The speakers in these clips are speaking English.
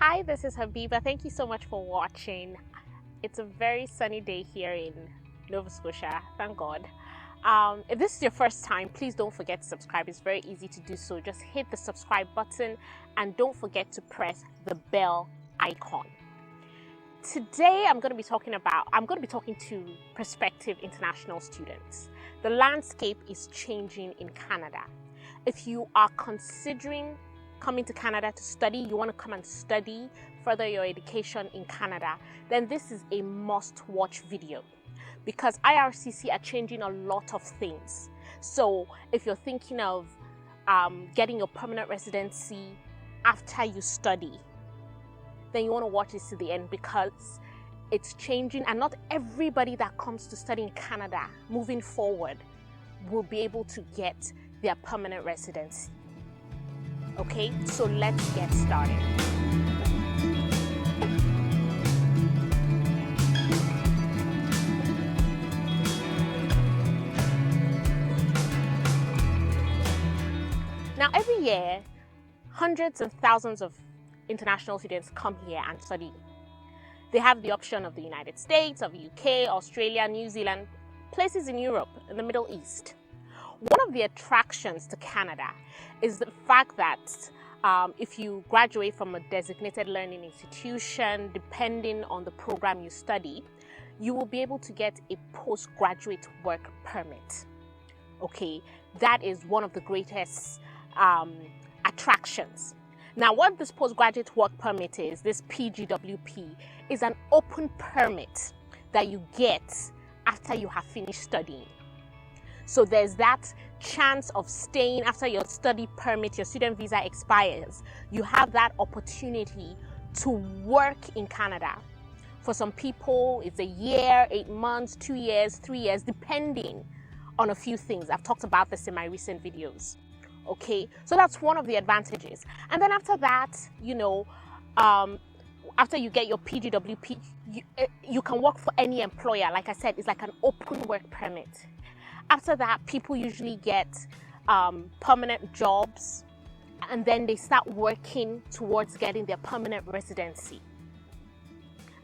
Hi, this is Habiba. Thank you so much for watching. It's a very sunny day here in Nova Scotia, thank God. If this is your first time, please don't forget to subscribe. It's very easy to do so. Just hit the subscribe button and don't forget to press the bell icon. Today I'm going to be talking to prospective international students. The landscape is changing in Canada. If you are considering coming to Canada to study, you want to come and study, further your education in Canada, then this is a must-watch video because IRCC are changing a lot of things. So if you're thinking of getting your permanent residency after you study, then you want to watch this to the end because it's changing, and not everybody that comes to study in Canada moving forward will be able to get their permanent residency. Okay, so let's get started. Now, every year, hundreds of thousands of international students come here and study. They have the option of the United States, of UK, Australia, New Zealand, places in Europe, in the Middle East. One of the attractions to Canada is the fact that if you graduate from a designated learning institution, depending on the program you study, you will be able to get a postgraduate work permit. Okay, that is one of the greatest attractions. Now, what this postgraduate work permit is, this PGWP, is an open permit that you get after you have finished studying. So there's that chance of staying after your study permit, your student visa expires. You have that opportunity to work in Canada. For some people, it's a year, 8 months, 2 years, 3 years, depending on a few things. I've talked about this in my recent videos. Okay, so that's one of the advantages. And then after that, after you get your PGWP, you can work for any employer. Like I said, it's like an open work permit. After that, people usually get permanent jobs, and then they start working towards getting their permanent residency.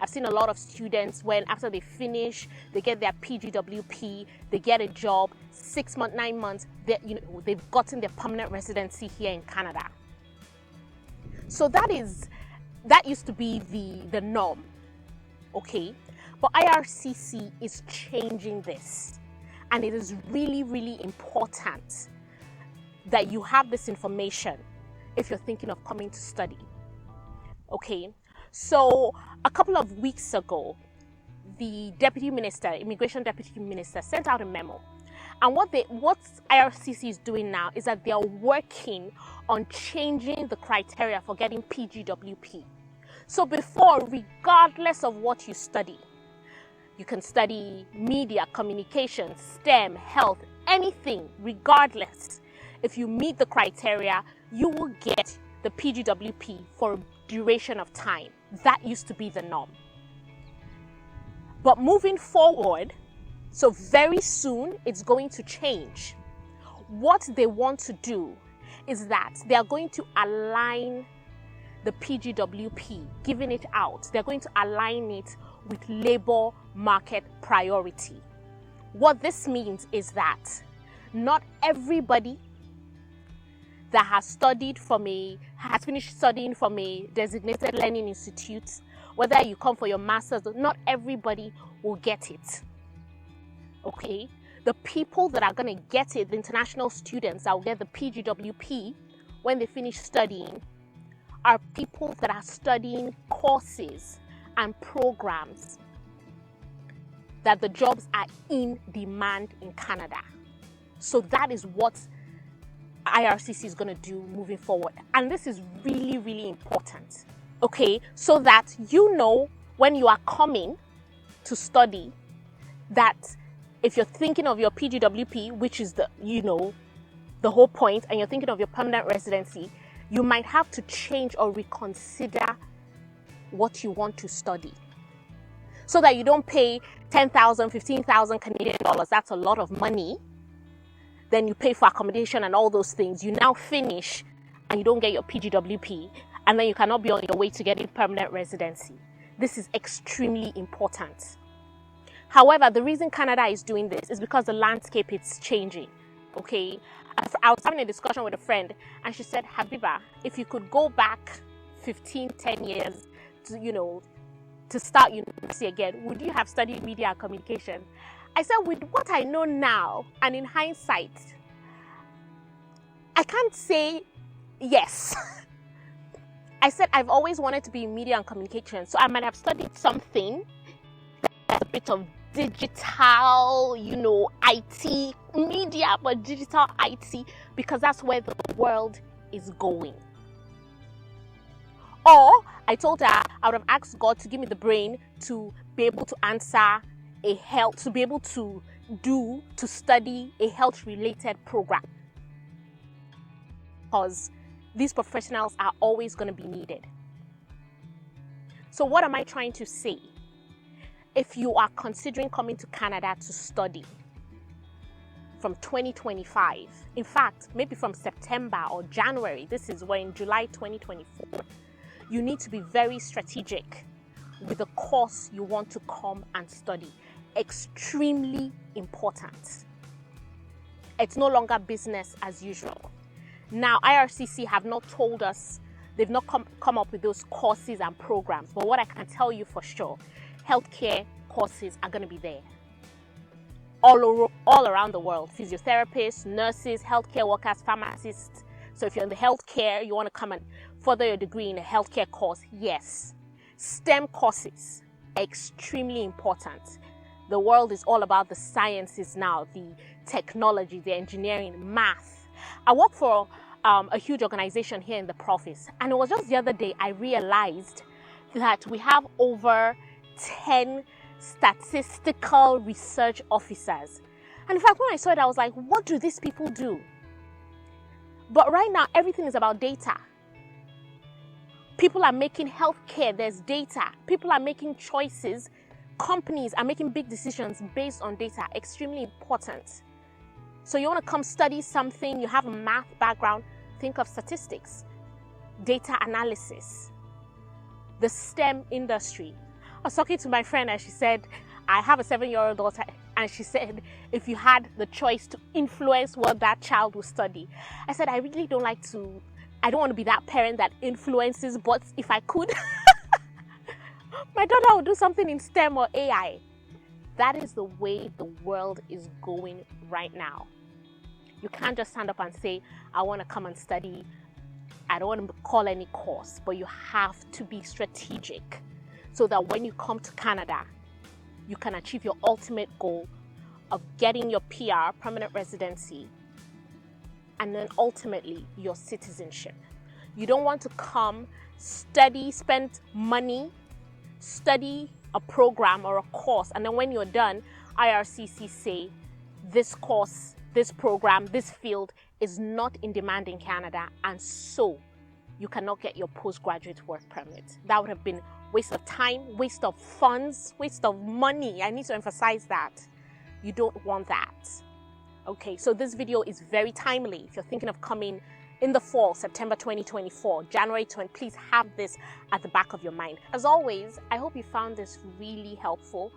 I've seen a lot of students when after they finish, they get their PGWP, they get a job, 6 months, 9 months, they've gotten their permanent residency here in Canada. So that used to be the norm, okay? But IRCC is changing this. And it is really, really important that you have this information if you're thinking of coming to study. Okay, so a couple of weeks ago, the Immigration Deputy Minister sent out a memo. And what IRCC is doing now is that they are working on changing the criteria for getting PGWP. So before, regardless of what you study, you can study media, communications, STEM, health, anything, regardless. If you meet the criteria, you will get the PGWP for a duration of time. That used to be the norm. But moving forward, so very soon, it's going to change. What they want to do is that they are going to align the PGWP, giving it out. They're going to align it with labor market priority. What this means is that not everybody that has finished studying from a designated learning institute, whether you come for your master's, not everybody will get it. Okay? The people that are going to get it, the international students that will get the PGWP when they finish studying, are people that are studying courses and programs that the jobs are in demand in Canada. So that is what IRCC is going to do moving forward. And this is really, really important. Okay, so that you know when you are coming to study that if you're thinking of your PGWP, which is the whole point, and you're thinking of your permanent residency, you might have to change or reconsider what you want to study so that you don't pay 10,000, 15,000 Canadian dollars. That's a lot of money. Then you pay for accommodation and all those things. You now finish and you don't get your PGWP, and then you cannot be on your way to getting permanent residency. This is extremely important. However, the reason Canada is doing this is because the landscape is changing. Okay, I was having a discussion with a friend, and she said, Habiba, if you could go back 10 years to start university again, would you have studied media and communication? I said, with what I know now, and in hindsight, I can't say yes. I said, I've always wanted to be in media and communication, so I might have studied something that's a bit of digital, IT, media, but digital IT, because that's where the world is going. Or I told her I would have asked God to give me the brain to be able to answer to be able to study a health-related program. Because these professionals are always going to be needed. So what am I trying to say? If you are considering coming to Canada to study from 2025, in fact, maybe from September or January, this is when July 2024, you need to be very strategic with the course you want to come and study. Extremely important. It's no longer business as usual. Now, IRCC have not told us, they've not come up with those courses and programs, but what I can tell you for sure, healthcare courses are going to be there. All around the world, physiotherapists, nurses, healthcare workers, pharmacists. So if you're in the healthcare, you want to come and further your degree in a healthcare course, yes. STEM courses, extremely important. The world is all about the sciences now, the technology, the engineering, math. I work for a huge organization here in the province, and it was just the other day I realized that we have over 10 statistical research officers. And in fact, when I saw it, I was like, what do these people do? But right now, everything is about data. People are making healthcare, there's data. People are making choices. Companies are making big decisions based on data, extremely important. So you want to come study something, you have a math background, think of statistics, data analysis, the STEM industry. I was talking to my friend and she said, I have a 7-year-old daughter, and she said, if you had the choice to influence what that child will study. I said, I really don't want to be that parent that influences, but if I could, my daughter would do something in STEM or AI. That is the way the world is going right now. You can't just stand up and say, I want to come and study. I don't want to call any course, but you have to be strategic so that when you come to Canada, you can achieve your ultimate goal of getting your PR, permanent residency, and then ultimately your citizenship. You don't want to come, study, spend money, study a program or a course, and then when you're done, IRCC say this course, this program, this field is not in demand in Canada, and so you cannot get your postgraduate work permit. That would have been waste of time, waste of funds, waste of money. I need to emphasize that. You don't want that. Okay, so this video is very timely. If you're thinking of coming in the fall, September 2024, January 20, please have this at the back of your mind. As always, I hope you found this really helpful.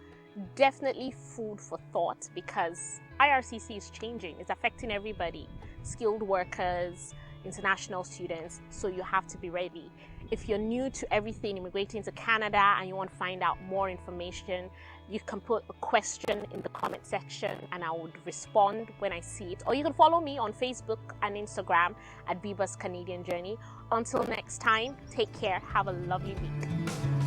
Definitely food for thought, because IRCC is changing. It's affecting everybody, skilled workers, international students, so you have to be ready. If you're new to everything immigrating to Canada and you want to find out more information, you can put a question in the comment section and I would respond when I see it. Or you can follow me on Facebook and Instagram at Biba's Canadian Journey. Until next time, take care. Have a lovely week.